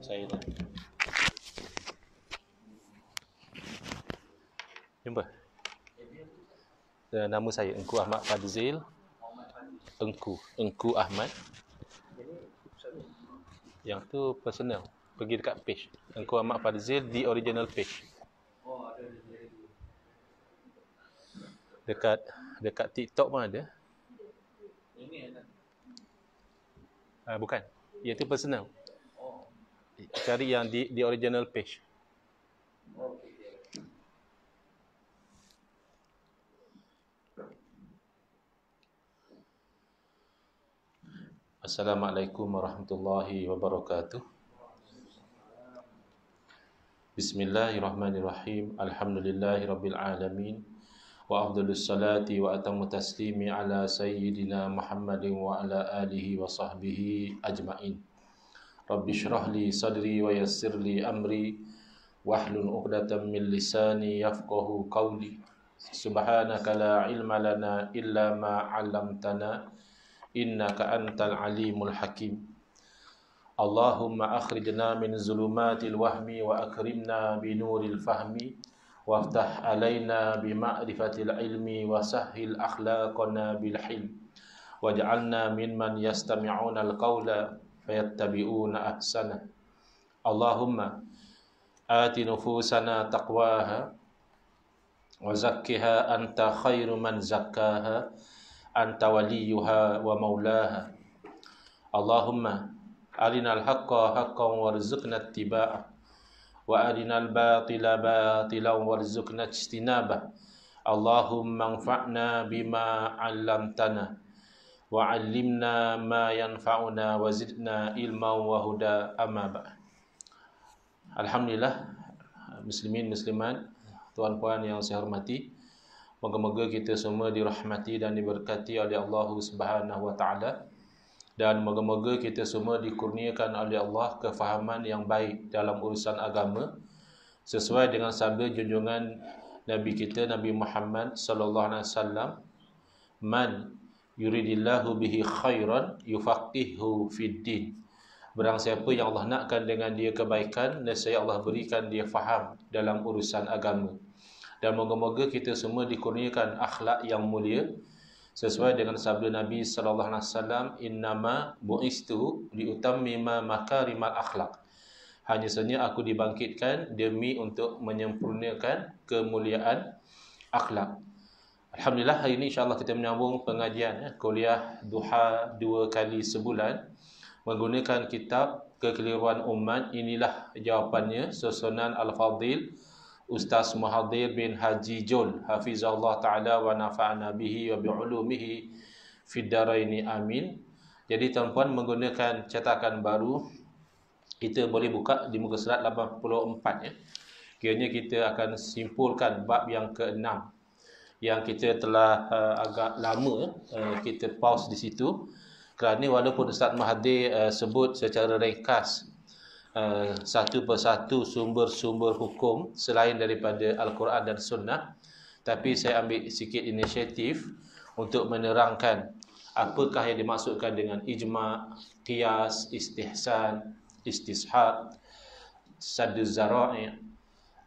Saya dah jumpa. Nama saya Engku Ahmad Fadzil. Engku Ahmad. Yang tu personal. Pergi dekat page Engku Ahmad Fadzil, the original page. Dekat TikTok pun ada. Bukan. Ia tu personal. Cari yang di original page. Assalamualaikum warahmatullahi wabarakatuh. Bismillahirrahmanirrahim. Alhamdulillahirabbil alamin. Wa afdhalus salati wa atammu taslimi ala sayyidina Muhammadin wa ala alihi wa sahbihi ajma'in. Rabbi shrah li sadri wa yassir li amri wahlul 'uqdatam min lisani yafqahu qawli. Subhanaka la ilma lana illa ma 'allamtana innaka antal alimul hakim. Allahumma akhrijna min zulumatil wahmi wa akrimna binuril fahmi waftah alaina bima'rifatil ilmi wa sahhil akhlaqana bil hilm waj'alna mimman yastami'una al-qawla fayattabi'una ahsana. Allahumma ati nufusana taqwaha wa zakkiha anta khairu man zakkaha anta waliyuha wa maulaha. Allahumma arinal haqqa haqqan warzuqna ittiba'ah wa arinal batila batilan warzuqna ijtinabah. Allahumma anfa'na bima 'allamtana wa 'allimna ma yanfa'una wa zidna ilman wa huda, amma ba'd. Alhamdulillah, muslimin muslimat, tuan-puan yang saya hormati, moga-moga kita semua dirahmati dan diberkati oleh Allah Subhanahu wa taala, dan moga-moga kita semua dikurniakan oleh Allah kefahaman yang baik dalam urusan agama sesuai dengan sabda junjungan Nabi kita Nabi Muhammad sallallahu alaihi wasallam, man yuridillahu bihi khairan yufaqihu fid din. Barang siapa yang Allah nakkan dengan dia kebaikan, nescaya Allah berikan dia faham dalam urusan agama. Dan moga-moga kita semua dikurniakan akhlak yang mulia sesuai dengan sabda Nabi sallallahu alaihi wasallam, innama bu'istu liutammima makarimal akhlak. Hanya saja aku dibangkitkan demi untuk menyempurnakan kemuliaan akhlak. Alhamdulillah, hari ini insya-Allah kita menyambung pengajian kuliah duha 2 kali sebulan menggunakan kitab Kekeliruan Umat. Inilah jawapannya, susunan Al-Fadhil Ustaz Muhadhir bin Haji Jul, hafizahullah ta'ala wa nafa'ana bihi wa bi'ulumihi fid daraini amin. Jadi tuan-puan, menggunakan cetakan baru, kita boleh buka di muka surat 84 ya. Kiranya kita akan simpulkan bab yang ke-6 yang kita telah agak lama kita pause di situ, kerana walaupun Ustaz Muhadhir sebut secara ringkas satu persatu sumber-sumber hukum selain daripada Al-Quran dan Sunnah, tapi saya ambil sikit inisiatif untuk menerangkan apakah yang dimaksudkan dengan ijma', qiyas, istihsan, istishab, sadduz zara'i',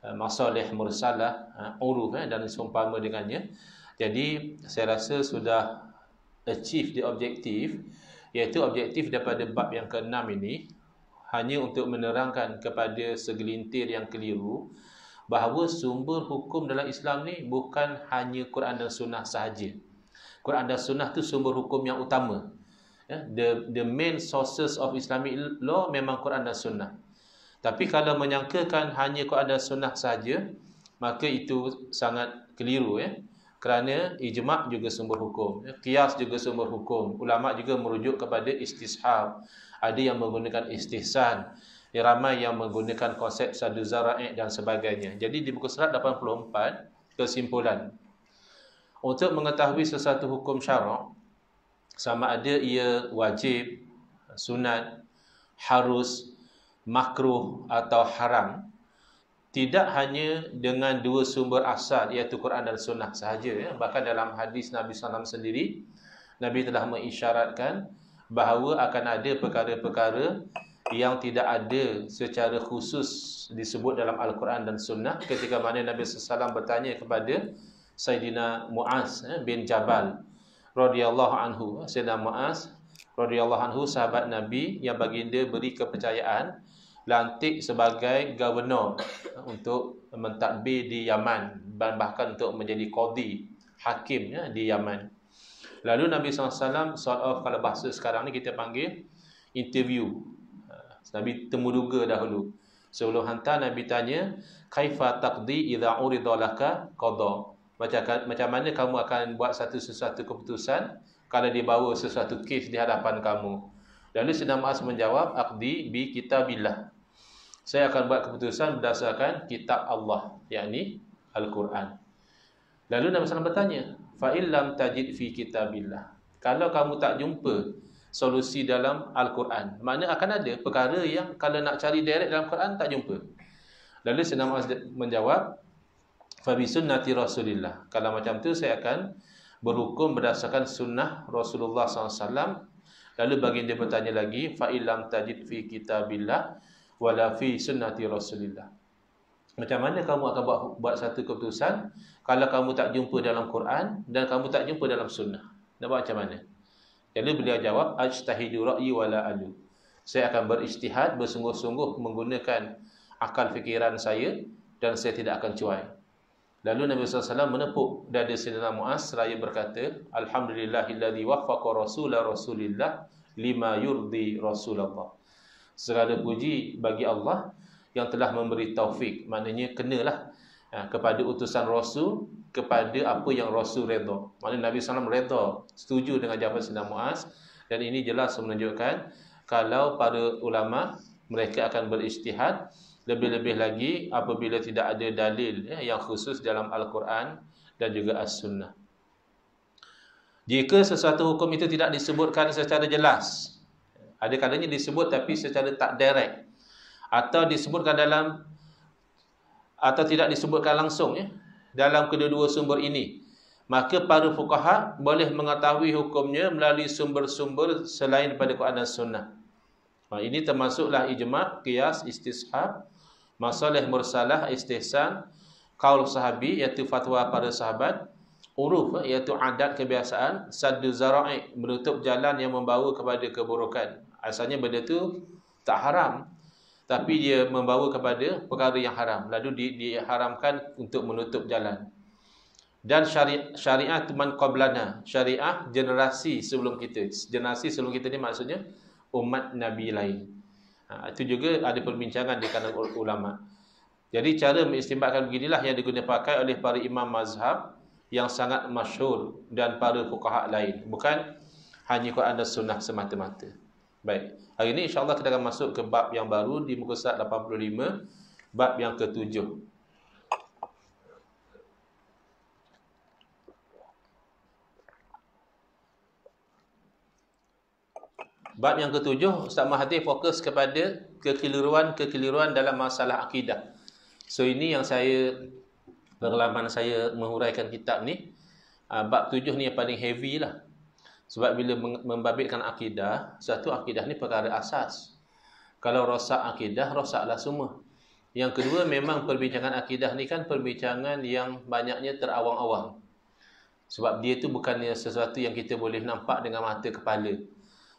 masalih mursalah, uruf dan seumpama dengannya. Jadi saya rasa sudah achieve the objektif, iaitu objektif daripada bab yang ke-6 ini hanya untuk menerangkan kepada segelintir yang keliru bahawa sumber hukum dalam Islam ni bukan hanya Quran dan Sunnah sahaja. Quran dan Sunnah tu sumber hukum yang utama. The main sources of Islamic law memang Quran dan Sunnah. Tapi kalau menyangkakan hanya Quran dan Sunnah sahaja, maka itu sangat keliru ya. Kerana ijma' juga sumber hukum, qiyas juga sumber hukum. Ulama' juga merujuk kepada istishab. Ada yang menggunakan istihsan, ramai yang menggunakan konsep sadduz zara'i' dan sebagainya. Jadi di buku surat 84, kesimpulan, untuk mengetahui sesuatu hukum syarak, sama ada ia wajib, sunat, harus, makruh atau haram, tidak hanya dengan dua sumber asal iaitu Quran dan Sunnah sahaja ya. Bahkan dalam hadis Nabi SAW sendiri, Nabi telah mengisyaratkan bahawa akan ada perkara-perkara yang tidak ada secara khusus disebut dalam Al-Quran dan Sunnah, ketika mana Nabi SAW bertanya kepada Sayyidina Muaz bin Jabal radhiyallahu anhu. Sayyidina Muaz radhiyallahu anhu, sahabat Nabi yang baginda beri kepercayaan, lantik sebagai governor untuk mentadbir di Yaman, dan bahkan untuk menjadi qadi, hakim di Yaman. Lalu Nabi SAW sort of, kalau bahasa sekarang ni kita panggil interview. Nabi temuduga dahulu. Sebelum hantar, Nabi tanya, kaifa taqdi idza urida laka qada? Macam mana kamu akan buat sesuatu keputusan kalau dibawa sesuatu kes di hadapan kamu? Lalu Sayyidina Muaz menjawab, aqdi bi kitabillah. Saya akan buat keputusan berdasarkan kitab Allah, yakni Al-Quran. Lalu Nabi SAW bertanya, fa illam tajid fi kitabillah. Kalau kamu tak jumpa solusi dalam Al-Quran, makna akan ada perkara yang kalau nak cari direct dalam Quran tak jumpa. Lalu Sayyidina Muaz menjawab, fa bi sunnati Rasulillah. Kalau macam tu saya akan berhukum berdasarkan sunnah Rasulullah SAW. Lalu baginda bertanya lagi, fa illam tajid fi kitabillah wala fi sunnati Rasulillah. Macam mana kamu akan buat satu keputusan kalau kamu tak jumpa dalam Quran dan kamu tak jumpa dalam sunnah? Nak buat macam mana? Lalu beliau jawab, ajtahidu ra'yi wala alu. Saya akan beristihad, bersungguh-sungguh menggunakan akal fikiran saya, dan saya tidak akan cuai. Lalu Nabi SAW menepuk dada Sayyidina Muaz seraya berkata, alhamdulillahilladzi waffaqa rasulillah lima yurdi Rasulullah. Segala puji bagi Allah yang telah memberi taufik, maknanya kenalah kepada utusan Rasul, kepada apa yang Rasul redha. Maknanya Nabi SAW redha, setuju dengan jawapan Sayyidina Muaz. Dan ini jelas menunjukkan kalau para ulama mereka akan berijtihad, lebih-lebih lagi apabila tidak ada dalil yang khusus dalam Al-Quran dan juga As-Sunnah. Jika sesuatu hukum itu tidak disebutkan secara jelas, ada kalanya disebut tapi secara tak direct, atau disebutkan dalam, atau tidak disebutkan langsung dalam kedua-dua sumber ini, maka para fuqaha boleh mengetahui hukumnya melalui sumber-sumber selain daripada Quran dan Sunnah. Ini termasuklah ijma', qiyas, istishab, masalah mursalah, istihsan, qaul sahabi iaitu fatwa para sahabat, uruf iaitu adat kebiasaan, saddu zara'i menutup jalan yang membawa kepada keburukan. Asalnya benda tu tak haram, tapi dia membawa kepada perkara yang haram, lalu diharamkan untuk menutup jalan. Dan syariah man qablana, syariah generasi sebelum kita. Generasi sebelum kita ni maksudnya umat Nabi lain. Itu juga ada perbincangan di kalangan ulama. Jadi cara mengistinbatkan beginilah yang digunakan pakai oleh para imam mazhab yang sangat masyhur dan para fuqaha lain, bukan hanya Quran dan Sunnah semata-mata. Baik, hari ini insya-Allah kita akan masuk ke bab yang baru di muka surat 85, bab yang ke-7. Bab yang ke-7, Ustaz Mahathir fokus kepada kekeliruan dalam masalah akidah. So ini yang saya, pengalaman saya menguraikan kitab ni, bab 7 ni yang paling heavy lah. Sebab bila membabitkan akidah, satu akidah ni perkara asas. Kalau rosak akidah, rosaklah semua. Yang kedua, memang perbincangan akidah ni kan perbincangan yang banyaknya terawang-awang. Sebab dia tu bukannya sesuatu yang kita boleh nampak dengan mata kepala.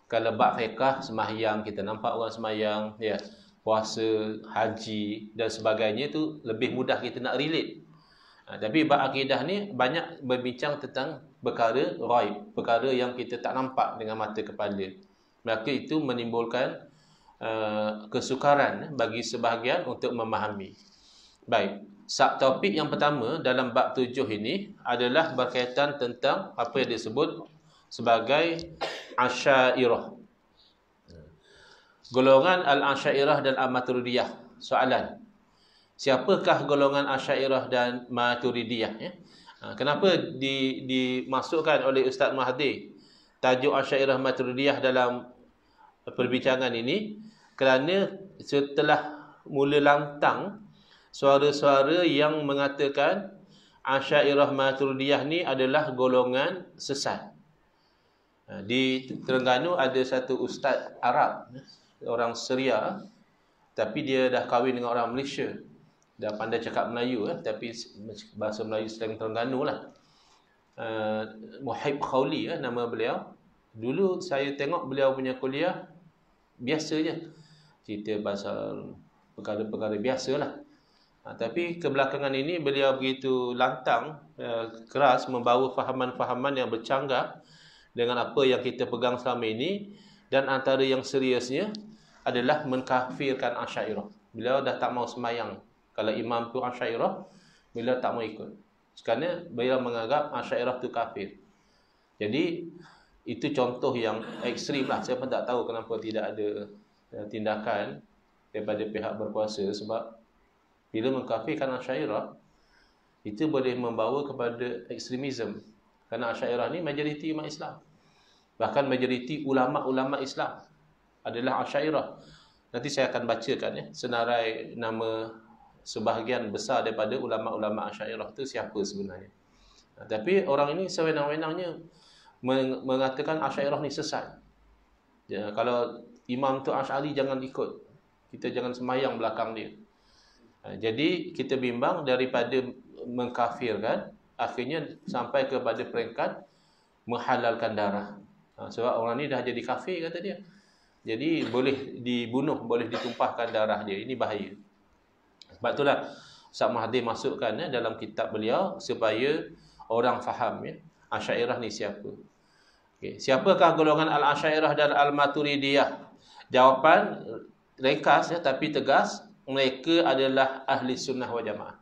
Kalau bab fiqh, sembahyang, kita nampak orang sembahyang, ya, puasa, haji dan sebagainya tu lebih mudah kita nak relate. Tapi bab akidah ni banyak berbincang tentang perkara ghaib, perkara yang kita tak nampak dengan mata kepala. Maka itu menimbulkan kesukaran bagi sebahagian untuk memahami. Baik, subtopik yang pertama dalam bab 7 ini adalah berkaitan tentang apa yang disebut sebagai Asy'ariyah. Golongan Al-Asy'ariyah dan Al-Maturidiyah. Soalan, siapakah golongan Asy'ariyah dan Maturidiyah? Kenapa dimasukkan oleh Ustaz Mahathir tajuk Asy'ariyah Maturidiyah dalam perbincangan ini? Kerana setelah mula lantang suara-suara yang mengatakan Asy'ariyah Maturidiyah ni adalah golongan sesat. Di Terengganu ada satu ustaz Arab, orang Syria, tapi dia dah kahwin dengan orang Malaysia. Dah pandai cakap Melayu, tapi bahasa Melayu slang Terengganu lah. Muhaib Khawli nama beliau. Dulu saya tengok beliau punya kuliah biasa je, cerita pasal perkara-perkara biasa lah. Tapi kebelakangan ini beliau begitu lantang, keras membawa fahaman-fahaman yang bercanggah dengan apa yang kita pegang selama ini. Dan antara yang seriusnya adalah mengkafirkan Asy'ariyah. Beliau dah tak mau sembahyang. Kalau imam tu Asy'ariyah, beliau tak mau ikut. Kerana beliau menganggap Asy'ariyah tu kafir. Jadi itu contoh yang ekstrim lah. Saya pun tak tahu kenapa tidak ada tindakan daripada pihak berkuasa. Sebab bila mengkafirkan Asy'ariyah, itu boleh membawa kepada ekstremisme. Kerana Asy'ariyah ni majoriti umat Islam. Bahkan majoriti ulama-ulama Islam adalah Asy'ariyah. Nanti saya akan bacakan senarai nama sebahagian besar daripada ulama-ulama Asy'ariyah itu siapa sebenarnya. Tapi orang ini sewenang-wenangnya mengatakan Asy'ariyah ni sesat. Kalau imam tu Asy'ari jangan ikut. Kita jangan sembahyang belakang dia. Jadi kita bimbang daripada mengkafirkan, akhirnya sampai kepada peringkat menghalalkan darah. Sebab orang ni dah jadi kafir kata dia. Jadi boleh dibunuh, boleh ditumpahkan darah dia. Ini bahaya. Sebab itulah Ustaz Mahathir masukkan dalam kitab beliau supaya orang faham Asy'ariyah ni siapa. Siapakah golongan Al-Asy'ariyah dan Al-Maturidiyah? Jawapan ringkas tapi tegas, mereka adalah ahli sunnah wal jamaah.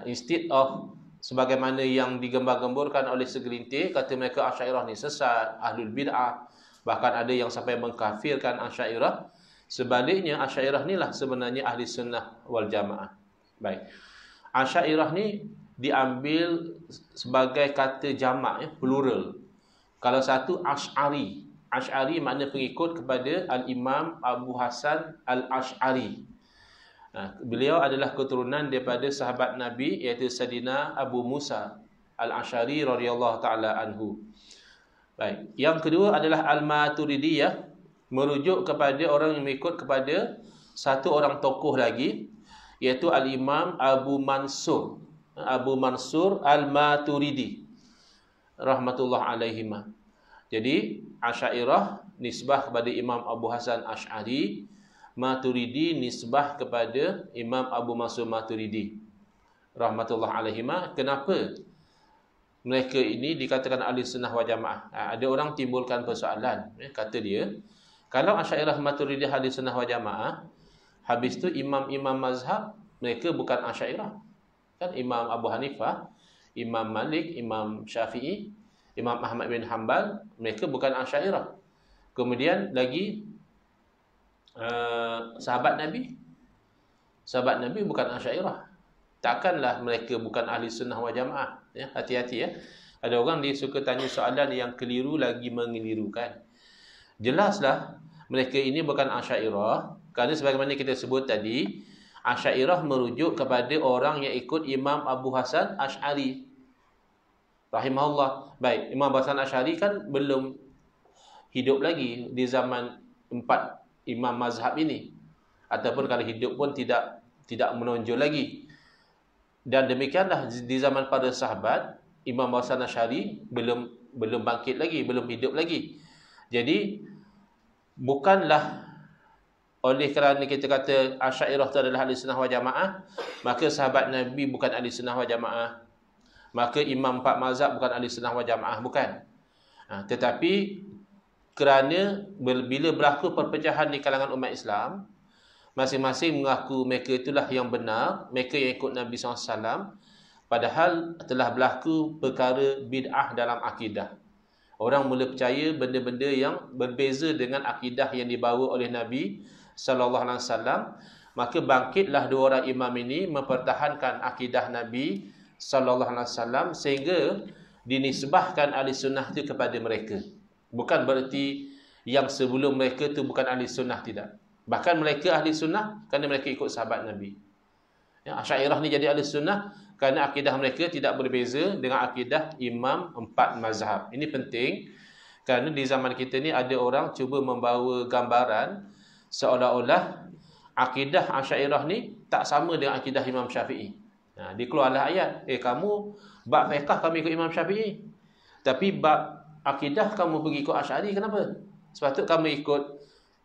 Instead of sebagaimana yang digembar-gemburkan oleh segelintir, kata mereka Asy'ariyah ni sesat, ahlul bid'ah, bahkan ada yang sampai mengkafirkan Asy'ariyah. Sebaliknya Asy'ariyah ni lah sebenarnya ahli sunnah wal jamaah. Baik. Asy'ariyah ni diambil sebagai kata jamak, plural. Kalau satu Asy'ari. Asy'ari makna pengikut kepada Al-Imam Abu Hasan Al-Asy'ari. Beliau adalah keturunan daripada sahabat Nabi, iaitu Sayyidina Abu Musa Al-Asy'ari radhiyallahu taala anhu. Baik. Yang kedua adalah Al-Maturidiyah, merujuk kepada orang yang mengikut kepada satu orang tokoh lagi, iaitu Al-Imam Abu Mansur Al-Maturidi rahmatullah alaihima. Jadi Asy'ariyah nisbah kepada Imam Abu Hasan Asy'ari, Maturidi nisbah kepada Imam Abu Mansur Maturidi rahmatullah alaihima. Kenapa mereka ini dikatakan ahli sunnah wal jamaah? Ada orang timbulkan persoalan, kata dia, kalau Asy'ariyah Maturidi ahli sunnah wal jamaah, habis tu imam-imam mazhab mereka bukan Asy'ariyah. Kan Imam Abu Hanifah, Imam Malik, Imam Syafi'i, Imam Ahmad bin Hanbal, mereka bukan Asy'ariyah. Kemudian lagi sahabat Nabi bukan Asy'ariyah. Takkanlah mereka bukan ahli sunnah wal jamaah. Hati-hati Ada orang dia suka tanya soalan yang keliru lagi mengelirukan. Jelaslah mereka ini bukan Asy'ariyah, kerana sebagaimana kita sebut tadi, Asy'ariyah merujuk kepada orang yang ikut Imam Abu Hasan Asy'ari rahimahullah. Baik, Imam Abu Hasan Asy'ari kan belum hidup lagi di zaman 4 imam mazhab ini, ataupun kalau hidup pun tidak menonjol lagi. Dan demikianlah di zaman para sahabat, Imam Abu Hasan Asy'ari belum bangkit lagi, belum hidup lagi. Jadi bukanlah oleh kerana kita kata Asy'ariyah itu adalah ahli sunnah wal jamaah, maka sahabat Nabi bukan ahli sunnah wal jamaah, maka imam 4 mazhab bukan ahli sunnah wal jamaah, bukan. Tetapi kerana bila berlaku perpecahan di kalangan umat Islam, masing-masing mengaku mereka itulah yang benar, mereka yang ikut Nabi SAW, padahal telah berlaku perkara bid'ah dalam akidah. Orang mula percaya benda-benda yang berbeza dengan akidah yang dibawa oleh Nabi SAW, maka bangkitlah dua orang imam ini mempertahankan akidah Nabi SAW sehingga dinisbahkan ahli sunnah itu kepada mereka. Bukan bererti yang sebelum mereka tu bukan ahli sunnah, tidak. Bahkan mereka ahli sunnah kerana mereka ikut sahabat Nabi. Asy'ariyah ni jadi ahli sunnah kerana akidah mereka tidak berbeza dengan akidah imam 4 mazhab. Ini penting kerana di zaman kita ni ada orang cuba membawa gambaran seolah-olah akidah Asy'ariyah ni tak sama dengan akidah Imam Syafi'i. Dikeluarlah ayat, kamu bab fiqh kamu ikut Imam Syafi'i, tapi bab akidah kamu pergi ikut Asy'ari, kenapa? Sepatut kamu ikut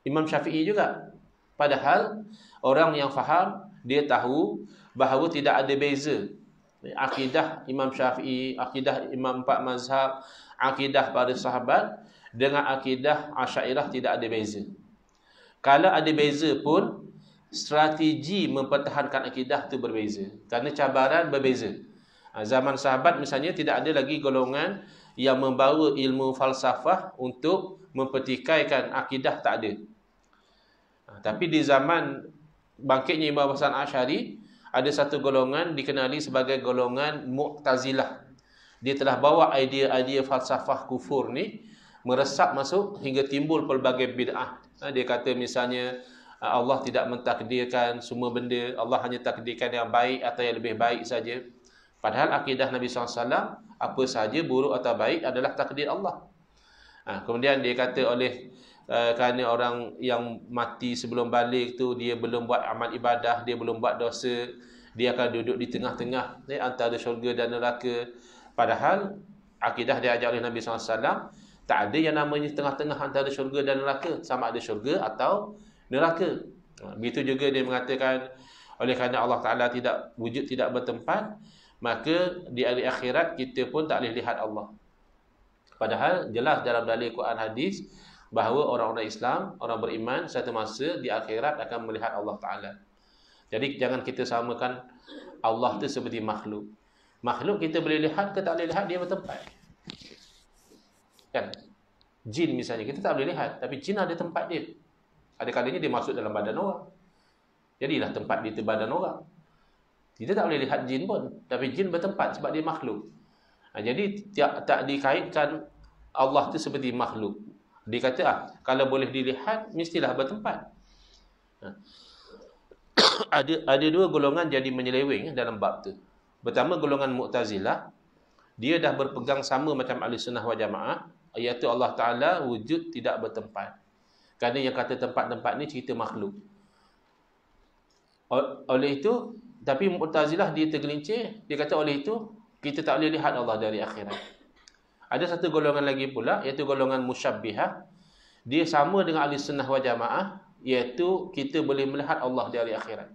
Imam Syafi'i juga. Padahal orang yang faham, dia tahu bahawa tidak ada beza akidah Imam Syafi'i, akidah Imam Empat Mazhab, akidah para sahabat dengan akidah Asy'ariyah tidak ada beza. Kalau ada beza pun, strategi mempertahankan akidah itu berbeza. Kerana cabaran berbeza. Zaman sahabat misalnya tidak ada lagi golongan yang membawa ilmu falsafah untuk mempertikaikan akidah, tak ada. Tapi di zaman bangkitnya Imam Hasan Asy'ari, ada satu golongan dikenali sebagai golongan Mu'tazilah. Dia telah bawa idea-idea falsafah kufur ni meresap masuk hingga timbul pelbagai bid'ah. Dia kata misalnya Allah tidak mentakdirkan semua benda, Allah hanya takdirkan yang baik atau yang lebih baik saja. Padahal akidah Nabi SAW, apa sahaja buruk atau baik adalah takdir Allah. Kemudian dia kata kerana orang yang mati sebelum balik tu, dia belum buat amal ibadah, dia belum buat dosa, dia akan duduk di tengah-tengah antara syurga dan neraka. Padahal akidah diajar oleh Nabi SAW, tak ada yang namanya tengah-tengah antara syurga dan neraka, sama ada syurga atau neraka. Begitu juga dia mengatakan, oleh kerana Allah Ta'ala wujud tidak bertempat, maka di hari akhirat kita pun tak boleh lihat Allah. Padahal jelas dalam dalil Quran hadis bahawa orang-orang Islam, orang beriman, satu masa di akhirat akan melihat Allah Ta'ala. Jadi jangan kita samakan Allah tu seperti makhluk. Makhluk kita boleh lihat ke tak boleh lihat, dia bertempat. Kan? Jin misalnya, kita tak boleh lihat, tapi jin ada tempat dia. Ada kalanya dia masuk dalam badan orang. Jadilah tempat dia tu badan orang. Kita tak boleh lihat jin pun, tapi jin bertempat sebab dia makhluk. Jadi tak dikaitkan Allah tu seperti makhluk. Dia kata kalau boleh dilihat, mestilah bertempat. Ada dua golongan jadi menyeleweng dalam bab tu. Pertama, golongan Mu'tazilah, dia dah berpegang sama macam Ahlussunnah wal Jamaah, iaitu Allah Ta'ala wujud tidak bertempat. Kerana yang kata tempat-tempat ni cerita makhluk. Oleh itu, tapi Mu'tazilah dia tergelincir, dia kata oleh itu kita tak boleh lihat Allah dari akhirat. Ada satu golongan lagi pula, iaitu golongan Musyabbihah. Dia sama dengan Ahlussunnah wal Jamaah, iaitu kita boleh melihat Allah dari akhirat.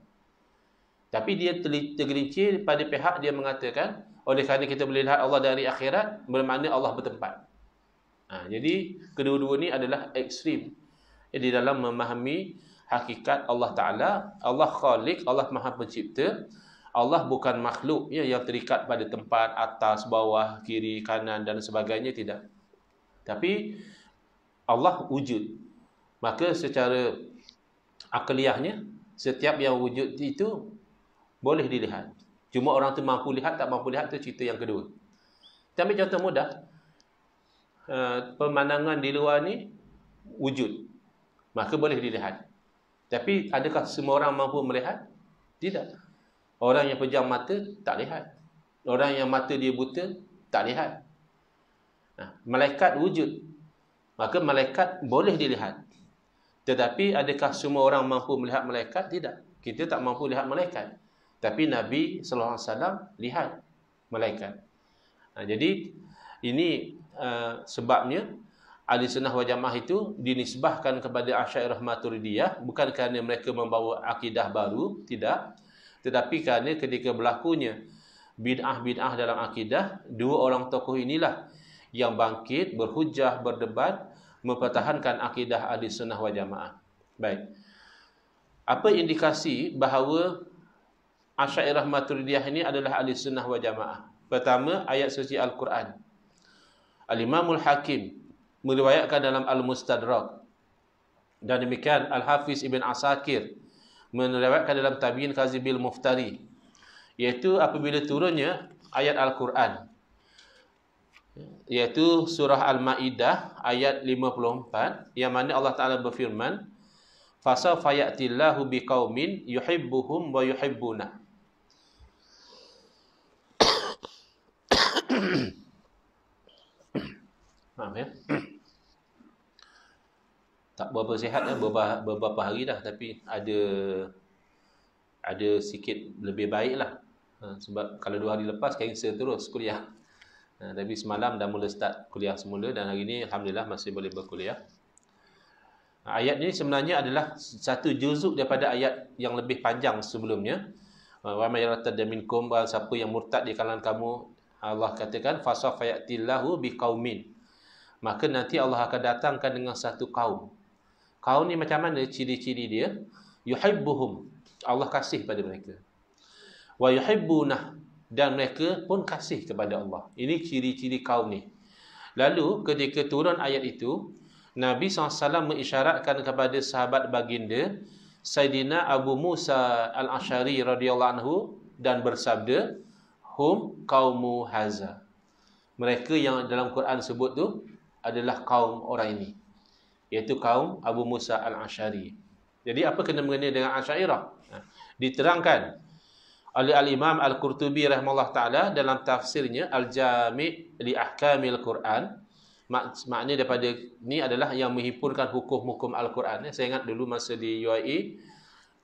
Tapi dia tergelincir pada pihak dia mengatakan, oleh kerana kita boleh lihat Allah dari akhirat, bermakna Allah bertempat. Jadi kedua-dua ni adalah ekstrim di dalam memahami hakikat Allah Ta'ala. Allah Khaliq, Allah Maha Pencipta. Allah bukan makhluk yang terikat pada tempat, atas, bawah, kiri, kanan dan sebagainya, tidak. Tapi Allah wujud. Maka secara akliyahnya, setiap yang wujud itu boleh dilihat. Cuma orang tu mampu lihat, tak mampu lihat, tu cerita yang kedua. Kita ambil contoh mudah. Pemandangan di luar ni wujud, maka boleh dilihat. Tapi adakah semua orang mampu melihat? Tidak. Orang yang pejam mata tak lihat. Orang yang mata dia buta tak lihat. Malaikat wujud, maka malaikat boleh dilihat. Tetapi adakah semua orang mampu melihat malaikat? Tidak. Kita tak mampu lihat malaikat. Tapi Nabi SAW lihat malaikat. Jadi ini sebabnya Ahlussunnah wal Jamaah itu dinisbahkan kepada Asy'ariyah Maturidiyah, bukan kerana mereka membawa akidah baru, tidak. Tetapi kerana ketika berlakunya bid'ah-bid'ah dalam akidah, dua orang tokoh inilah yang bangkit, berhujah, berdebat, mempertahankan akidah Ahlussunnah wal Jamaah. Baik. Apa indikasi bahawa Asy'ariyah Maturidiyah ini adalah Ahlussunnah wal Jamaah? Pertama, ayat suci Al-Quran. Al-Imamul Hakim meriwayatkan dalam Al-Mustadrak, dan demikian Al-Hafiz Ibn Asakir meriwayatkan dalam Tabi'in Kazibil Muftari, iaitu apabila turunnya ayat Al-Quran, iaitu surah Al-Ma'idah ayat 54, yang mana Allah Ta'ala berfirman, fasawfa ya'tillahu biqaumin yuhibbuhum wa yuhibbuna. Maaf ya. Tak berapa sihat dah, beberapa hari dah, tapi ada sikit lebih baik lah. Sebab kalau 2 hari lepas cancel terus kuliah. Tapi semalam dah mula start kuliah semula dan hari ni alhamdulillah masih boleh berkuliah. Ayat ni sebenarnya adalah satu juzuk daripada ayat yang lebih panjang sebelumnya. Wa may yartadda minkum, siapa yang murtad di kalangan kamu, Allah katakan fasawfa ya'tillahu biqaumin. Maka nanti Allah akan datangkan dengan satu kaum. Kaum ni macam mana ciri-ciri dia? Yuhibbuhum, Allah kasih pada mereka. Wa yuhibbunah, dan mereka pun kasih kepada Allah. Ini ciri-ciri kaum ni. Lalu ketika turun ayat itu, Nabi SAW mengisyaratkan kepada sahabat baginda Sayyidina Abu Musa Al-Asy'ari radhiyallahu anhu dan bersabda, hum qaumu haza. Mereka yang dalam Quran sebut tu adalah kaum orang ini, iaitu kaum Abu Musa Al-Asy'ari. Jadi apa kena mengena dengan Asy'ariyah? Diterangkan oleh Al-Imam Al-Qurtubi rahimahullah ta'ala dalam tafsirnya Al-Jami' li Ahkamil Quran. Makna daripada ni adalah yang menghimpunkan hukum-hukum Al-Quran. Saya ingat dulu masa di UIA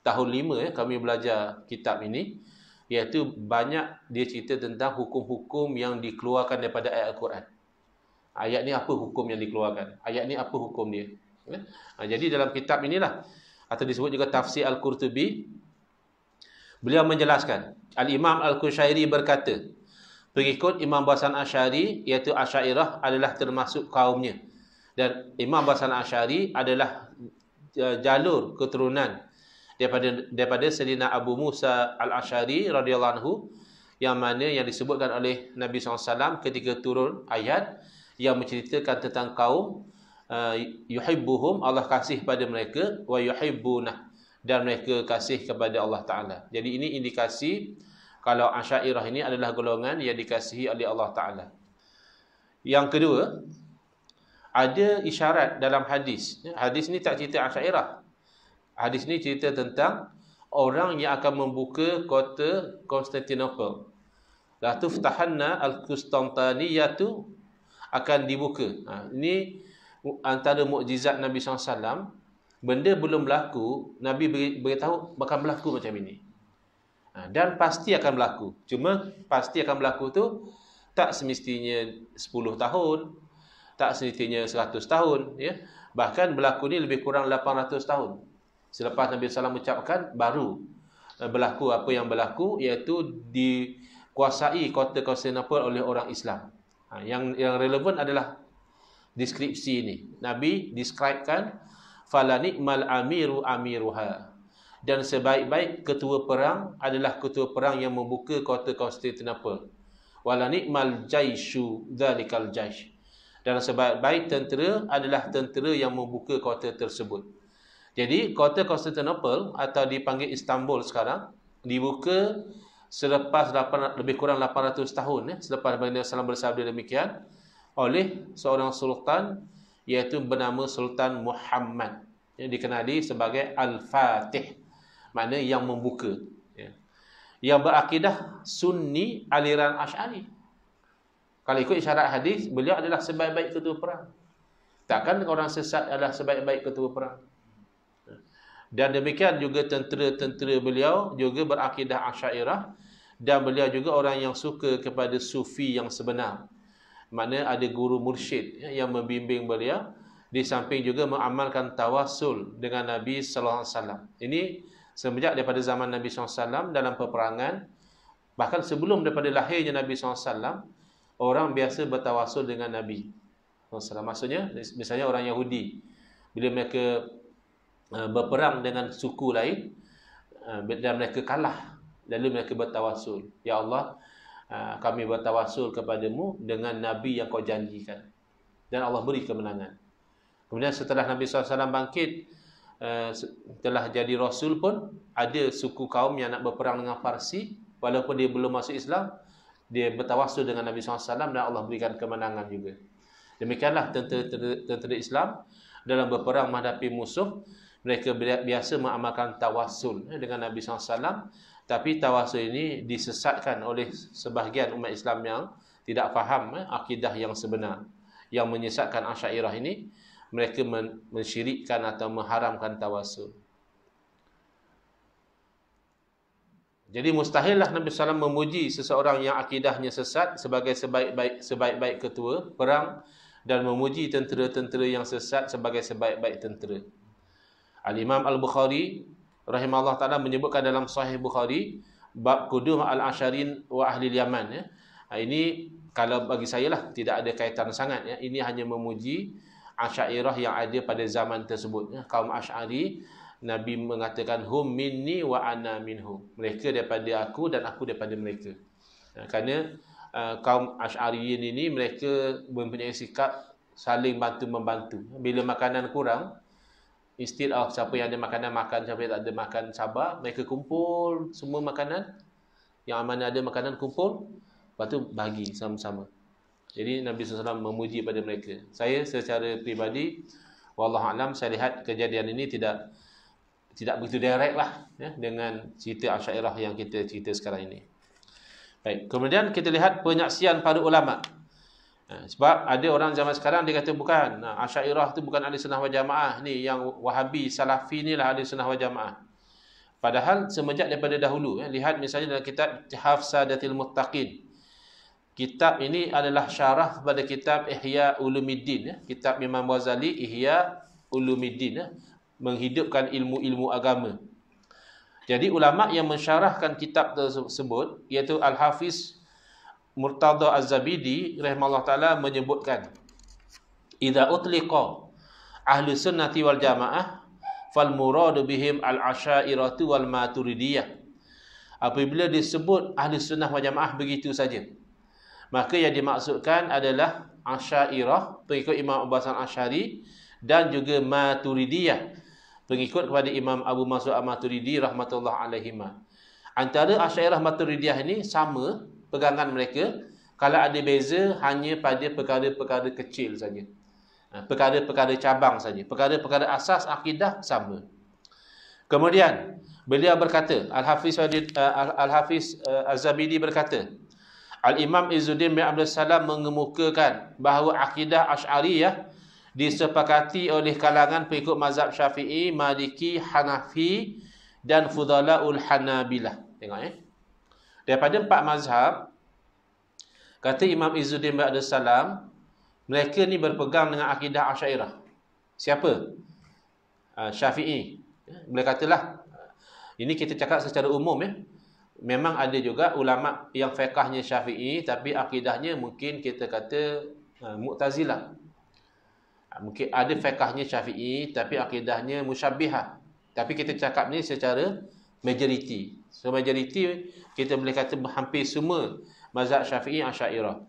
tahun 5 kami belajar kitab ini, iaitu banyak dia cerita tentang hukum-hukum yang dikeluarkan daripada ayat Al-Quran. Ayat ni apa hukum yang dikeluarkan? Ayat ni apa hukum dia? Jadi dalam kitab inilah, atau disebut juga tafsir Al-Qurtubi, beliau menjelaskan, Al-Imam Al-Qushairi berkata, pengikut Imam Hasan Asy'ari iaitu Asy'ariyah adalah termasuk kaumnya. Dan Imam Hasan Asy'ari adalah jalur keturunan daripada Sayyidina Abu Musa Al-Asy'ari radhiyallahu anhu, yang mana yang disebutkan oleh Nabi SAW ketika turun ayat yang menceritakan tentang kaum yuhibbuhum, Allah kasih pada mereka, wa yuhibbunah, dan mereka kasih kepada Allah Ta'ala. Jadi ini indikasi kalau Asy'ariyah ini adalah golongan yang dikasihi oleh Allah Ta'ala. Yang kedua, ada isyarat dalam hadis. Hadis ni tak cerita Asy'ariyah. Hadis ni cerita tentang orang yang akan membuka kota Konstantinopel. La tuftahanna al-Qustantaniyatu, akan dibuka. Ini antara mukjizat Nabi SAW. Benda belum berlaku, Nabi beritahu bakal berlaku macam ini. Dan pasti akan berlaku. Cuma pasti akan berlaku tu tak semestinya 10 tahun, tak semestinya 100 tahun, ya. Bahkan berlaku ni lebih kurang 800 tahun. Selepas Nabi SAW ucapkan, baru berlaku apa yang berlaku, iaitu dikuasai kota Konstantinopel oleh orang Islam. Yang relevan adalah deskripsi ini. Nabi describekan fala ni'mal amiru amiruha. Dan sebaik-baik ketua perang adalah ketua perang yang membuka kota Konstantinopel. Wala ni'mal jaishu dzalikal jaish. Dan sebaik-baik tentera adalah tentera yang membuka kota tersebut. Jadi kota Konstantinopel atau dipanggil Istanbul sekarang dibuka selepas lebih kurang 800 tahun, selepas Nabi SAW bersabda demikian, oleh seorang sultan, iaitu bernama Sultan Muhammad, yang dikenali sebagai Al-Fatih, makna yang membuka, yang berakidah Sunni aliran Asy'ari. Kalau ikut isyarat hadis, beliau adalah sebaik-baik ketua perang. Takkan orang sesat adalah sebaik-baik ketua perang. Dan demikian juga tentera-tentera beliau juga berakidah Asy'ariyah, dan beliau juga orang yang suka kepada sufi yang sebenar. Makna ada guru mursyid yang membimbing beliau, di samping juga mengamalkan tawassul dengan Nabi sallallahu alaihi wasallam. Ini semenjak daripada zaman Nabi SAW dalam peperangan, bahkan sebelum daripada lahirnya Nabi SAW, orang biasa bertawasul dengan Nabi SAW. Maksudnya, misalnya orang Yahudi, bila mereka berperang dengan suku lain dan mereka kalah, lalu mereka bertawasul, ya Allah, kami bertawasul kepadamu dengan Nabi yang kau janjikan, dan Allah beri kemenangan. Kemudian setelah Nabi SAW bangkit, telah jadi Rasul pun, ada suku kaum yang nak berperang dengan Parsi, walaupun dia belum masuk Islam, dia bertawasul dengan Nabi SAW dan Allah berikan kemenangan juga. Demikianlah tentera Islam dalam berperang menghadapi musuh, mereka biasa mengamalkan tawasul dengan Nabi SAW, tapi tawasul ini disesatkan oleh sebahagian umat Islam yang tidak faham akidah yang sebenar, yang menyesatkan Asy'ariyah ini. mereka mensyirikkan atau mengharamkan tawasul. Jadi mustahillah Nabi SAW memuji seseorang yang akidahnya sesat sebagai sebaik-baik ketua perang dan memuji tentera-tentera yang sesat sebagai sebaik-baik tentera. Al-Imam Al-Bukhari rahimahullah ta'ala menyebutkan dalam Sahih Bukhari bab Quduh Al-Asharin wa Ahli Yaman. Ya. Ini kalau bagi saya lah tidak ada kaitan sangat. Ya. Ini hanya memuji Asy'ariyah yang ada pada zaman tersebut. Ya. Kaum Asy'ari, Nabi mengatakan hum minni wa ana minhum. Mereka daripada aku dan aku daripada mereka. Kerana kaum Asy'ariyin ini mereka mempunyai sikap saling bantu-membantu. Bila makanan kurang, instead of siapa yang ada makanan makan, siapa yang tak ada makan sabar, mereka kumpul semua makanan. Yang mana ada makanan kumpul, lepas tu bagi sama-sama. Jadi Nabi SAW memuji pada mereka. Saya secara peribadi, wallahualam, saya lihat kejadian ini tidak begitu direct lah ya, dengan cerita Asy'ariyah yang kita cerita sekarang ini. Baik, kemudian kita lihat penyaksian para ulama. Sebab ada orang zaman sekarang dia kata bukan, Asy'ariyah tu bukan ahli sunnah wal jamaah, ni yang Wahabi, Salafi ni lah ahli sunnah wal jamaah. Padahal semenjak daripada dahulu, lihat misalnya dalam kitab Hafsadatil Muttaqin. Kitab ini adalah syarah kepada kitab Ihya Ulumuddin, kitab Imam Ghazali, Ihya Ulumuddin, menghidupkan ilmu-ilmu agama. Jadi ulama yang mensyarahkan kitab tersebut iaitu Al-Hafiz Murtada Az-Zabidi rahimahullah taala menyebutkan, idza utliqa ahli sunnati wal jamaah fal muradu bihim al-asy'ariyah wal maturidiyah. Apabila disebut ahli sunnah wal jamaah begitu saja, maka yang dimaksudkan adalah Asy'ariyah, pengikut Imam Abu Hasan Asy'ari, dan juga Maturidiyah, pengikut kepada Imam Abu Mansur Al-Maturidi rahmatullah alaihima. Antara Asy'ariyah Maturidiyah ini sama pegangan mereka, kalau ada beza hanya pada perkara-perkara kecil saja. Perkara-perkara cabang saja. Perkara-perkara asas akidah sama. Kemudian beliau berkata, Al-Hafiz Az-Zabidi berkata, Al-Imam Izzuddin bin Abdul Salam mengemukakan bahawa akidah Asy'ariyah disepakati oleh kalangan pengikut mazhab Syafi'i, Maliki, Hanafi dan Fudala'ul Hanabilah. Tengok daripada 4 mazhab, kata Imam Izzuddin bin Abdul Salam, mereka ni berpegang dengan akidah Asy'ariyah. Siapa? Syafi'i. Boleh katalah, ini kita cakap secara umum ya. Memang ada juga ulama yang fiqahnya Syafi'i tapi akidahnya mungkin kita kata Mu'tazilah. Mungkin ada fiqahnya Syafi'i tapi akidahnya Musyabbihah. Tapi kita cakap ni secara majoriti. So majoriti kita boleh kata hampir semua mazhab Syafi'i Asy'ariyah.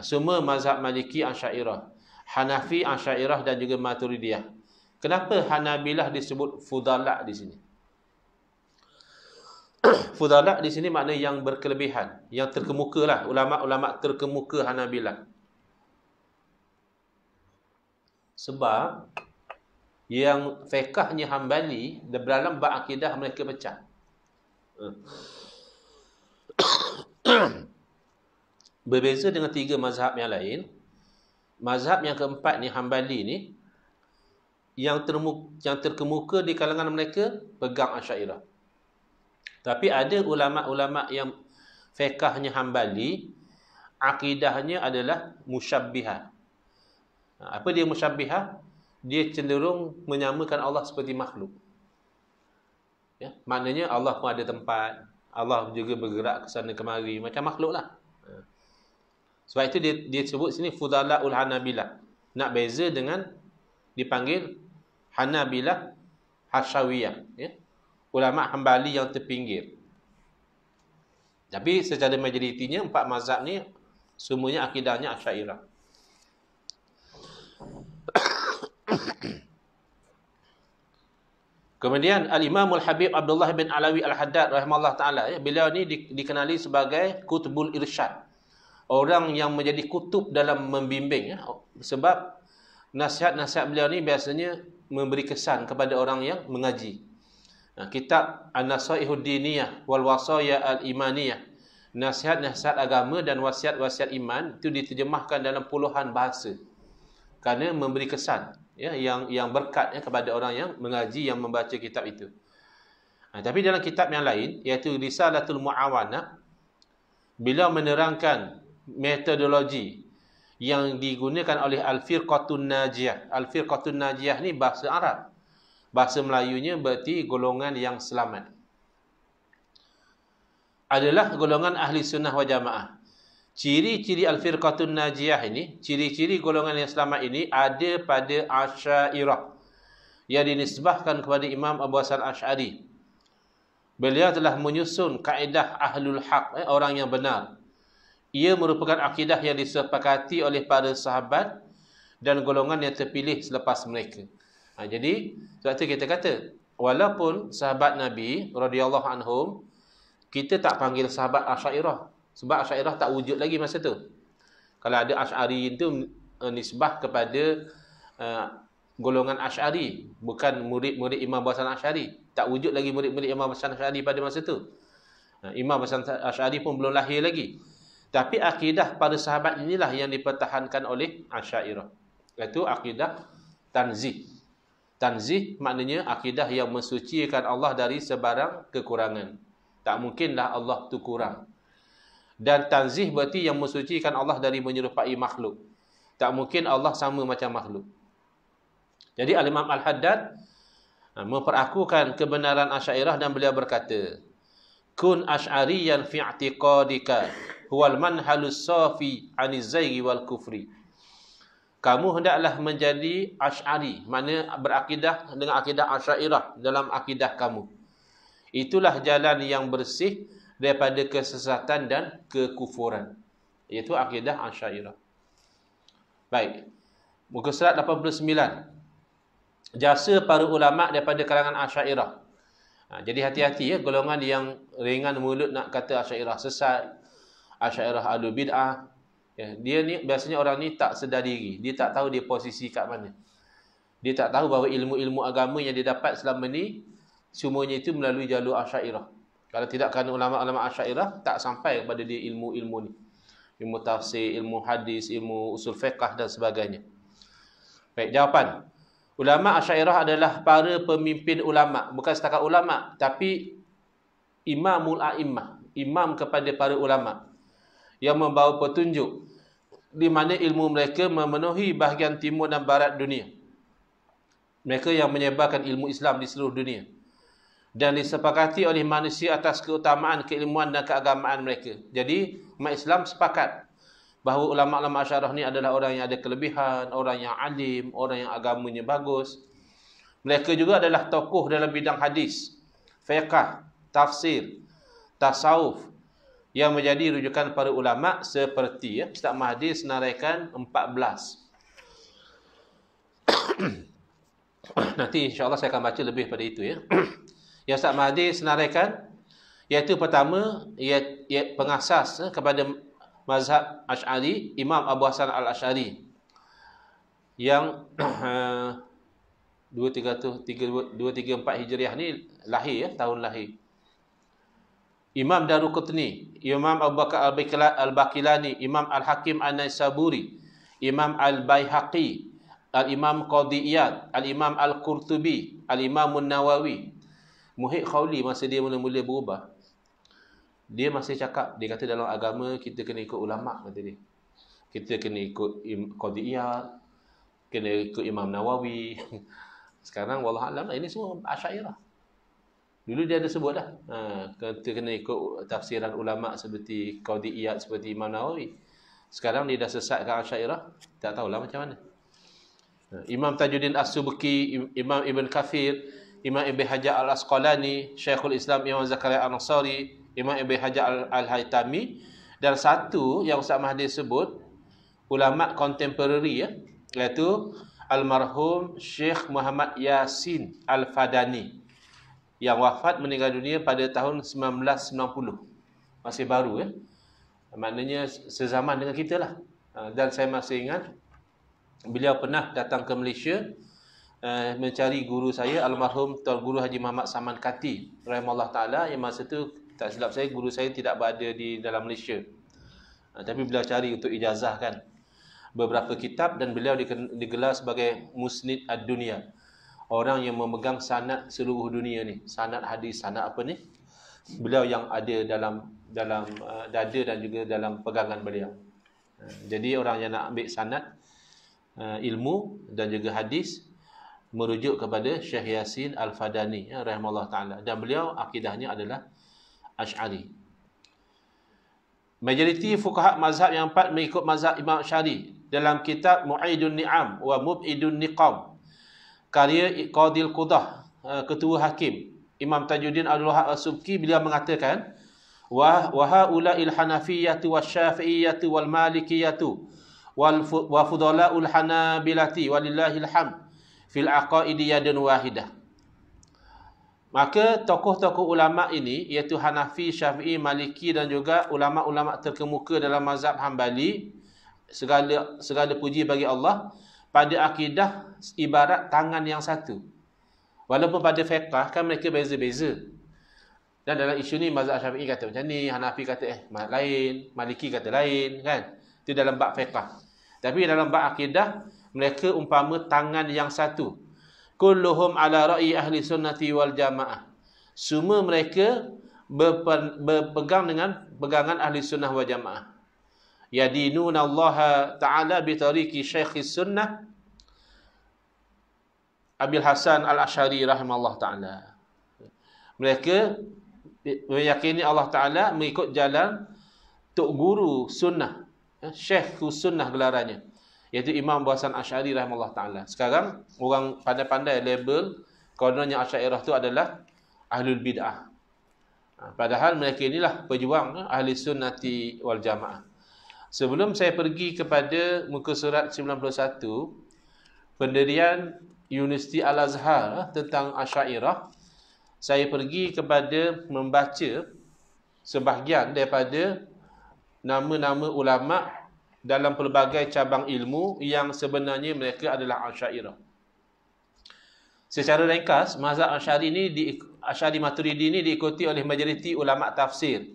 Semua mazhab Maliki Asy'ariyah. Hanafi Asy'ariyah dan juga Maturidiyah. Kenapa Hanabilah disebut fudala di sini? Fudala di sini makna yang berkelebihan, yang terkemuka lah, ulama-ulama terkemuka Hanabilah. Sebab yang fiqhnya Hambali dalam bab akidah mereka pecah. Berbeza dengan 3 mazhab yang lain. Mazhab yang keempat ni, Hambali ni, yang terkemuka di kalangan mereka pegang Asy'ariyah. Tapi ada ulama-ulama yang fiqhnya Hambali, akidahnya adalah musyabbihah. Apa dia musyabbihah? Dia cenderung menyamakan Allah seperti makhluk. Ya, maknanya Allah pun ada tempat, Allah juga bergerak ke sana kemari macam makhluk lah. Sebab itu dia sebut sini Fudala'ul Hanabilah. Nak beza dengan dipanggil Hanabilah Hasyawiyah, ya. Ulama Hambali yang terpinggir. Tapi secara majoritinya 4 mazhab ni semuanya akidahnya Asy'ariyah. Kemudian Al-Imam Al-Habib Abdullah bin Alawi Al-Haddad rahimahullah taala, beliau ni dikenali sebagai Qutbul Irsyad. Orang yang menjadi kutub dalam membimbing, ya. Sebab nasihat-nasihat beliau ni biasanya memberi kesan kepada orang yang mengaji. Kitab An-Nasaihud Diniyah wal Wasaya Al-Imaniyah, nasihat-nasihat agama dan wasiat-wasiat iman, itu diterjemahkan dalam puluhan bahasa kerana memberi kesan ya, yang berkat ya, kepada orang yang mengaji, yang membaca kitab itu. Tapi dalam kitab yang lain, iaitu Risalatul Mu'awanah, beliau menerangkan metodologi yang digunakan oleh Al-Firqatun Najiyah. Al-Firqatun Najiyah ni bahasa Arab. Bahasa Melayunya berarti golongan yang selamat. Adalah golongan ahli sunnah wal jamaah. Ciri-ciri Al-Firqatun Najiyah ini, ciri-ciri golongan yang selamat ini ada pada Asy'ariyah yang dinisbahkan kepada Imam Abu Hasan Asy'ari. Beliau telah menyusun kaedah Ahlul Haq, orang yang benar. Ia merupakan akidah yang disepakati oleh para sahabat dan golongan yang terpilih selepas mereka. Jadi, sebab itu kita kata, walaupun sahabat Nabi radhiyallahu anhum, kita tak panggil sahabat Asy'ariyah. Sebab Asy'ariyah tak wujud lagi masa tu. Kalau ada Asy'ari itu nisbah kepada golongan Asy'ari, bukan murid-murid Imam Abu Hasan Asy'ari. Tak wujud lagi murid-murid Imam Abu Hasan Asy'ari pada masa tu. Imam Abu Hasan Asy'ari pun belum lahir lagi. Tapi akidah para sahabat inilah yang dipertahankan oleh Asy'ariyah. Iaitu akidah tanzih. Tanzih maknanya akidah yang mensucikan Allah dari sebarang kekurangan. Tak mungkinlah Allah tu kurang. Dan tanzih berarti yang mensucikan Allah dari menyerupai makhluk. Tak mungkin Allah sama macam makhluk. Jadi Al-Imam Al-Haddad memperakukan kebenaran Asy'ariyah dan beliau berkata, kun asy'ariyan fi i'tiqadika huwal manhalus safi 'aniz zayghi wal kufri. Kamu hendaklah menjadi Asy'ari, maknanya berakidah dengan akidah Asy'ariyah dalam akidah kamu. Itulah jalan yang bersih daripada kesesatan dan kekufuran. Iaitu akidah Asy'ariyah. Baik. Muka surat 89. Jasa para ulama daripada kalangan Asy'ariyah. Jadi hati-hati ya, golongan yang ringan mulut nak kata Asy'ariyah sesat, Asy'ariyah ahlu bid'ah. Ya, dia ni biasanya orang ni tak sedar diri. Dia tak tahu dia posisi kat mana. Dia tak tahu bahawa ilmu-ilmu agama yang dia dapat selama ni semuanya itu melalui jalur Asy'ariyah. Kalau tidak kerana ulama-ulama Asy'ariyah, tak sampai kepada dia ilmu-ilmu ni. Ilmu tafsir, ilmu hadis, ilmu usul fiqh dan sebagainya. Baik, jawapan. Ulama Asy'ariyah adalah para pemimpin ulama, bukan setakat ulama, tapi imamul a'immah, imam kepada para ulama yang membawa petunjuk di mana ilmu mereka memenuhi bahagian timur dan barat dunia. Mereka yang menyebarkan ilmu Islam di seluruh dunia dan disepakati oleh manusia atas keutamaan keilmuan dan keagamaan mereka. Jadi umat Islam sepakat bahawa ulama-ulama Asy'ariyah ni adalah orang yang ada kelebihan, orang yang alim, orang yang agamanya bagus. Mereka juga adalah tokoh dalam bidang hadis, fiqh, tafsir, tasawuf yang menjadi rujukan para ulama seperti Ustaz Mahdi senaraikan 14. Nanti insya-Allah saya akan baca lebih pada itu ya. Yang Ustaz Mahdi senaraikan iaitu pertama pengasas kepada mazhab Asy'ari, Imam Abu Hasan Al-Asy'ari yang 234 Hijriah ni lahir ya, tahun lahir. Imam Daruqutni, Imam Abu Bakar Al-Baqilani, Imam Al-Hakim An-Naisaburi, Imam Al-Baihaqi, Al-Imam Qadhi Iyad, Al-Imam Al-Qurtubi, Al-Imam An-Nawawi. Muhyiddin Khawli masa dia mula-mula berubah, dia masih cakap, dia kata dalam agama kita kena ikut ulama, kata dia. Kita kena ikut Qadhi Iyad, kena ikut Imam Nawawi. Sekarang wallahu alam ini semua Asy'ariyah. Dulu dia ada sebut dah. Kita kena ikut tafsiran ulama seperti Qadhi Iyad, seperti Imam Nawawi. Sekarang dia dah sesatkan Asy'ariyah, tak tahulah macam mana. Imam Tajuddin As-Subki, Imam Ibn Kathir, Imam Ibn Hajar Al-Asqalani, Syekhul Islam Imam Zakaria An-Nasari, Imam Ibn Hajar Al-Haytami, dan satu yang Ustaz Mahdi sebut ulama contemporary iaitu almarhum Syekh Muhammad Yasin Al-Fadani yang wafat meninggal dunia pada tahun 1990. Masih baru ya. Maknanya sezaman dengan kita lah. Dan saya masih ingat beliau pernah datang ke Malaysia mencari guru saya, almarhum Tuan Guru Haji Muhammad Saman Kati rahimahullah taala, yang masa tu tak silap saya guru saya tidak berada di dalam Malaysia. Tapi beliau cari untuk ijazah kan. beberapa kitab dan beliau digelar sebagai musnid ad-dunia. Orang yang memegang sanad seluruh dunia ni. Sanad hadis, sanad apa ni? Beliau yang ada dalam dada dan juga dalam pegangan beliau. Jadi orang yang nak ambil sanad ilmu dan juga hadis merujuk kepada Syekh Yasin Al-Fadani rahimahullah taala, dan beliau akidahnya adalah Asy'ari. Majoriti fuqaha mazhab yang empat mengikut mazhab Imam Asy'ari. Dalam kitab Mu'idun Ni'am wa Mub'idun Niqam karya Qadil Qudah, ketua hakim Imam Tajuddin Abdul Wahab As-Subki, beliau mengatakan wa haula'il hanafiyyatu wasyafi'iyyatu wal malikiyatu wa fudala'ul hanabilati walillahil hamd fil aqaidi yadun wahidah. Maka tokoh-tokoh ulama ini, iaitu Hanafi, Syafi'i, Maliki dan juga ulama-ulama terkemuka dalam mazhab Hambali, segala puji bagi Allah, pada akidah ibarat tangan yang satu. Walaupun pada fiqh kan mereka beza-beza. Dan dalam isu ni mazhab Syafi'i kata macam ni, Hanafi kata lain, Maliki kata lain, kan? Itu dalam bab fiqh. Tapi dalam bab akidah, mereka umpama tangan yang satu. Kulluhum ala ra'i ahli sunnati wal jamaah. Semua mereka berpegang dengan pegangan ahli sunnah wal jamaah. Yadinuna Allah Ta'ala bitariqi Syekhis Sunnah Abil Hasan Al-Asy'ari rahimahullah ta'ala. Mereka meyakini Allah Ta'ala mengikut jalan Tok Guru Sunnah, Syekhus Sunnah gelarannya, iaitu Imam Abu Hasan Asy'ari rahimahullah ta'ala. Sekarang orang pandai-pandai label kononnya Asy'ariyah tu adalah ahlul bid'ah. Padahal mereka inilah pejuang ahli sunnati wal jamaah. Sebelum saya pergi kepada muka surat 91, pendirian Universiti Al-Azhar tentang Asy'ariyah, saya pergi kepada membaca sebahagian daripada nama-nama ulama dalam pelbagai cabang ilmu yang sebenarnya mereka adalah Asy'ariyah. Secara ringkas, mazhab Asy'ari ni Asy'ari Maturidi ni diikuti oleh majoriti ulama tafsir,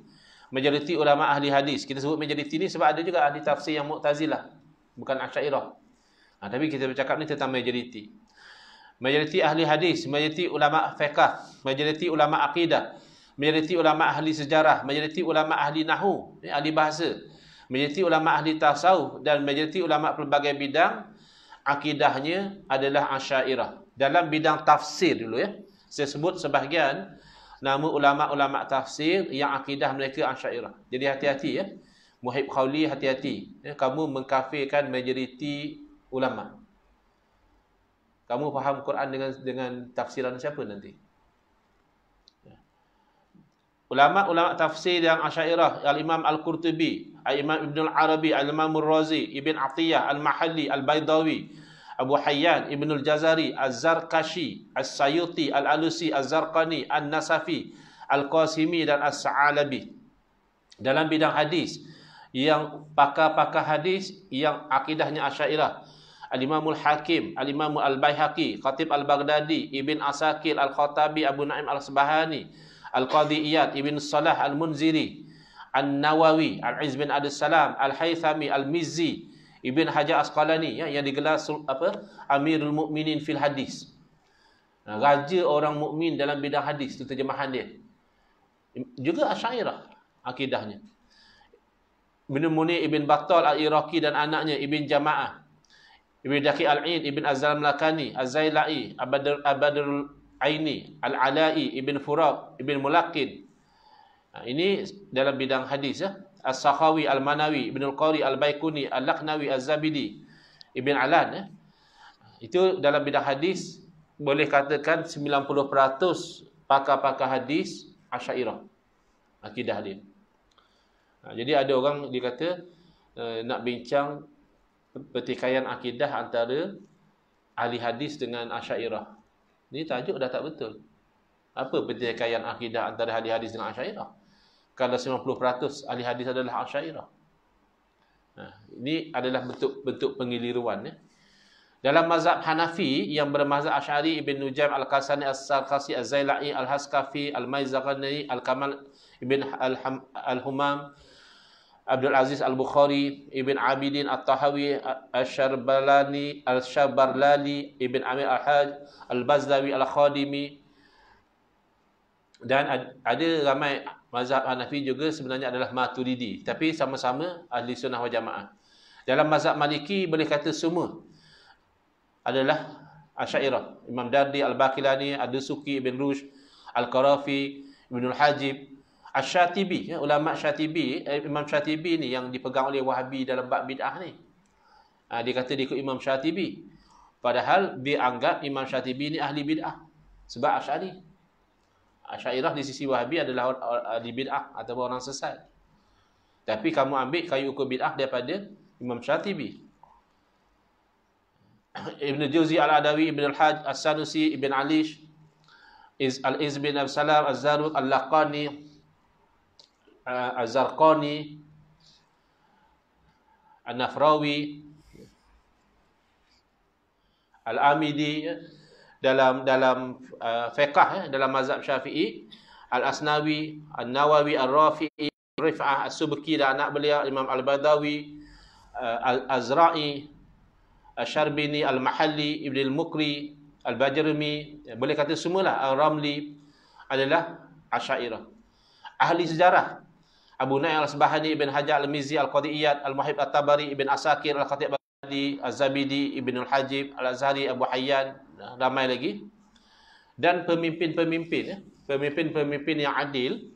majoriti ulama ahli hadis. Kita sebut majoriti ni sebab ada juga ahli tafsir yang Mu'tazilah, bukan Asy'ariyah. Tapi kita bercakap ni tentang majoriti. Majoriti ahli hadis, majoriti ulama fiqh, majoriti ulama akidah, majoriti ulama ahli sejarah, majoriti ulama ahli nahwu, ahli bahasa, majoriti ulama ahli tasawuf, dan majoriti ulama pelbagai bidang akidahnya adalah Asy'ariyah. Dalam bidang tafsir dulu ya, saya sebut sebahagian nama ulama-ulama tafsir yang akidah mereka Asy'ariyah. Jadi hati-hati ya, Muhib Khawli, hati-hati ya, kamu mengkafirkan majoriti ulama. Kamu faham Quran dengan tafsiran siapa nanti? Ulama-ulama tafsir yang Asy'ariyah, Al-Imam Al-Qurtubi, Al-Imam Ibn Al-Arabi, Al-Imam Al-Razi, Ibn Atiyah, Al-Mahalli, Al-Baydawi, Abu Hayyan, Ibn Al-Jazari, Az-Zarkashi, As-Sayuti, Al-Alusi, Az-Zarqani, An-Nasafi, Al-Qasimi dan As-Sa'alabi. Dalam bidang hadis, yang pakar-pakar hadis yang akidahnya Asy'ariyah, Al-Imamul Hakim, Al-Imam Al-Baihaqi, Khatib Al-Baghdadi, Ibn Asakir, Al-Khatabi, Abu Naim Al-Asbahani, Al-Qadi Iyad, Ibn Salah Al-Munziri, An-Nawawi, Al-Izz bin Abdus Salam, Al-Haythami, Al-Mizzi, Ibn Hajar Asqalani ya, yang digelar Amirul Mukminin fil Hadis. Raja orang mukmin dalam bidang hadis, itu terjemahan dia. Juga Asy'ariyah akidahnya. Ibn Munir, Ibn Battal Al-Iraqi dan anaknya Ibn Jama'ah, Ibn Daqi Al-Aid, Ibn Azal Malakani, Az-Zailai, Abadul Aini, Al-Alai, Ibn Furaq, Ibn Mulaqin. Ini dalam bidang hadis ya. As-Sakhawi, Al-Manawi, Ibn Al-Qari, Al-Baikuni, Al-Laqnawi, Az-Zabidi, Ibn Alan ya. Itu dalam bidang hadis boleh katakan 90% pakar-pakar hadis Asy'ariyah akidah dia. Jadi ada orang dia kata nak bincang pertikaian akidah antara ahli hadis dengan Asy'ariyah. Ini tajuk dah tak betul. Apa pertikaian akidah antara ahli hadis dengan Asy'ariyah? Kalau 90% ahli hadis adalah Asy'ariyah. Ini adalah bentuk pengeliruan ya. Dalam mazhab Hanafi yang bermazhab Asy'ari, Ibn Nujaim Al-Kasani, As-Sarqasi, Az-Zailai, Al-Haskafi, Al-Maizaqani, Al-Kamal, Ibn Al-Humam, Abdul Aziz Al-Bukhari, Ibn Abidin At-Tahawi, Al-Syabarlani, Ibn Amir Al-Hajj, Al-Bazdawi Al-Khadimi. Dan ada ramai mazhab Hanafi juga sebenarnya adalah Maturidi, tapi sama-sama ahli sunnah wal jamaah. Dalam mazhab Maliki boleh kata semua adalah Asy'ariyah. Imam Dardi, Al-Baqilani, Ad-Dusuki, Ibn Rushd, Al-Qarafi, Ibn Al-Hajib, Asy-Syatibi, ulama Syatibi, Imam Syatibi ni yang dipegang oleh Wahabi dalam bab bid'ah ni. Dia kata dia ikut Imam Syatibi. Padahal dia anggap Imam Syatibi ni ahli bid'ah sebab Asy'ari. Asy'ariyah di sisi Wahabi adalah ahli bid'ah ataupun orang sesat. Tapi kamu ambil kayu ukur bid'ah daripada Imam Syatibi. Ibn Jauzi Al-Adawi, Ibn Al-Hajj, As-Sanusi, Ibn Alish, Al-Izz bin Absalam, Az-Zarruq, Al-Laqani, Az-Zarqani, An-Nafrawi, Al-Amidi dalam fiqh dalam mazhab Syafi'i, Al-Asnawi, An-Nawawi, Ar-Rafi'i, Rif'ah As-Subki dan anak beliau Imam Al-Badawi, Al-Azra'i, Al-Syarbini, Al-Mahalli, Ibn Al-Mukri, Al-Bajrumi, boleh kata semualah. Al-Ramli adalah Asy'ariyah. Ahli sejarah Abu Nu'aym Al-Asbahani, Ibn Hajar Al-Mizzi, Al-Qadiyat, Al-Muhib At-Tabari, Ibn Asakir, Al-Khatib Al-Baghdadi, Az-Zabidi, Ibn Al-Hajib, Al-Azhari, Abu Hayyan, ramai lagi. Dan pemimpin-pemimpin yang adil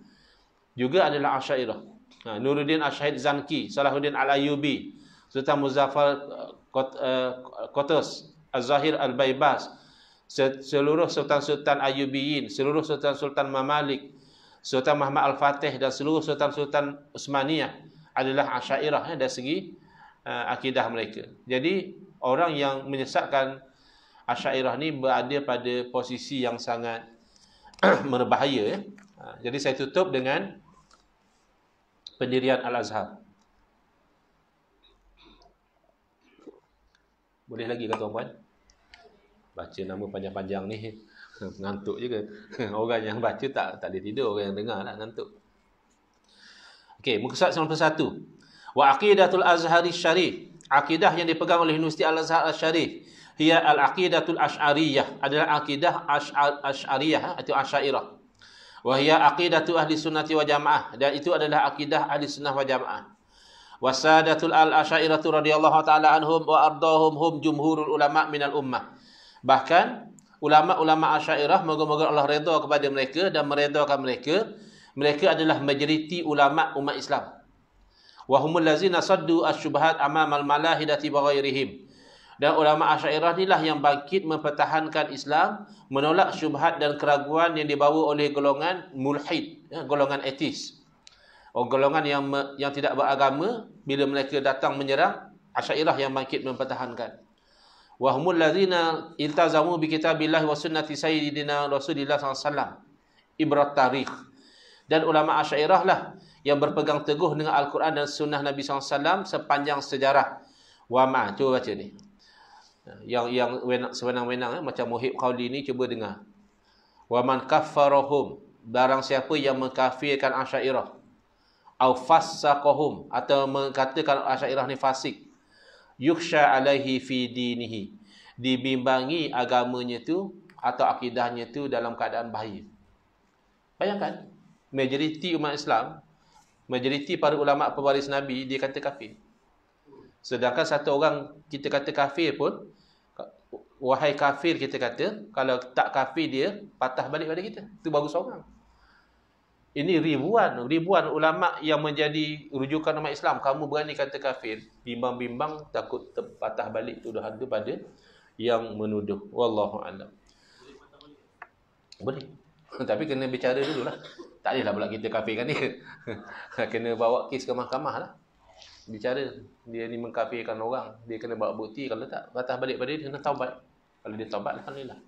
juga adalah Asy'ariyah. Nuruddin Asy'id Zanki, Salahuddin Al-Ayyubi, Sultan Muzaffar Qatus, Az-Zahir Al-Baybas, seluruh sultan-sultan Ayyubiyin, seluruh sultan-sultan Mamalik, Sultan Muhammad Al-Fatih dan seluruh sultan-sultan Utsmaniyah adalah Asy'ariyah dari segi akidah mereka. Jadi orang yang menyesatkan Asy'ariyah ni berada pada posisi yang sangat berbahaya. Jadi saya tutup dengan pendirian Al-Azhar. Boleh lagi ke tuan-puan? Baca nama panjang-panjang ni ngantuk juga. Orang yang baca tak boleh tidur, orang yang dengar nak ngantuk. Okey, muka surat 91. Wa aqidatul Azhari Syarif. Akidah yang dipegang oleh Universiti Al-Azhar Al-Syarif, hiya al-aqidatul Asy'ariyah, adalah akidah Asy'ariyah atau Asy'ariyah. Wa hiya aqidatu ahli sunnati wal jamaah, dan itu adalah akidah ahli sunnah wal jamaah. Wasadatul al-Asy'ariyatu radhiyallahu taala anhum wa ardahum hum jumhurul ulama minal ummah. Bahkan ulama-ulama Asy'ariyah, moga-moga Allah redha kepada mereka dan meredakan mereka adalah majoriti ulama umat Islam. Wa humul ladzina saddu asy-syubhat amamal malahidati wa ghairihim. Dan ulama Asy'ariyah inilah yang bangkit mempertahankan Islam, menolak syubhat dan keraguan yang dibawa oleh golongan mulhid, golongan ateis. Golongan yang tidak beragama, bila mereka datang menyerang, Asy'ariyah yang bangkit mempertahankan. Wa humul ladzina iltazamu bi kitabillahi wa sunnati sayyidina Rasulillah SAW ibrat tarikh. Dan ulama Asy'ariyah lah yang berpegang teguh dengan Al-Quran dan sunnah Nabi SAW sepanjang sejarah. Wa ma, cuba baca ni. Yang sewenang-wenang macam Muhib Qawli ni, cuba dengar. Wa man kaffarahum, barang siapa yang mengkafirkan Asy'ariyah, au fassaqahum, atau mengatakan Asy'ariyah ni fasik, yukhsha alaihi fi dinihi, dibimbangi agamanya tu atau akidahnya tu dalam keadaan bahaya. Bayangkan, majoriti umat Islam, majoriti para ulama pewaris Nabi, dia kata kafir. Sedangkan satu orang kita kata kafir pun, wahai kafir kita kata, kalau tak kafir dia patah balik pada kita. Itu baru seorang. Ini ribuan ulama yang menjadi rujukan umat Islam. Kamu berani kata kafir, bimbang-bimbang takut patah balik tuduhan itu pada yang menuduh. Wallahu a'lam. Boleh. Tapi kena bicara dululah. Tak bolehlah pula kita kafirkan dia. Kena bawa kes ke mahkamah lah. Bicara dia ni mengkafirkan orang, dia kena bawa bukti. Kalau tak patah balik pada dia, kena taubat. Kalau dia taubat, alhamdulillah.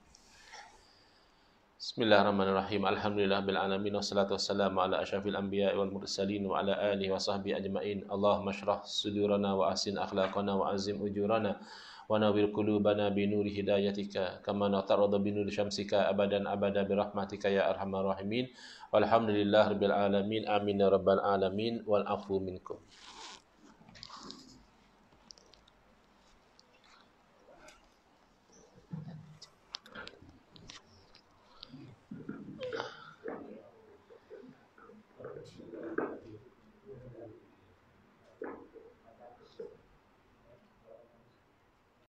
Bismillahirrahmanirrahim. Alhamdulillah bil alamin, wassalatu wassalamu ala asyrafil anbiya'i wal mursalin wa ala alihi wa sahbihi ajma'in. Allahumma shrah sudurana wa ahsin akhlaqana wa azim ujurana wa nawwir qulubana bi nuri hidayatika kama natarada bi nuri syamsika abadan abada bi rahmatika ya arhamar rahimin. Walhamdulillahirabbil alamin. Amin ya rabbal alamin. Wal afu minkum.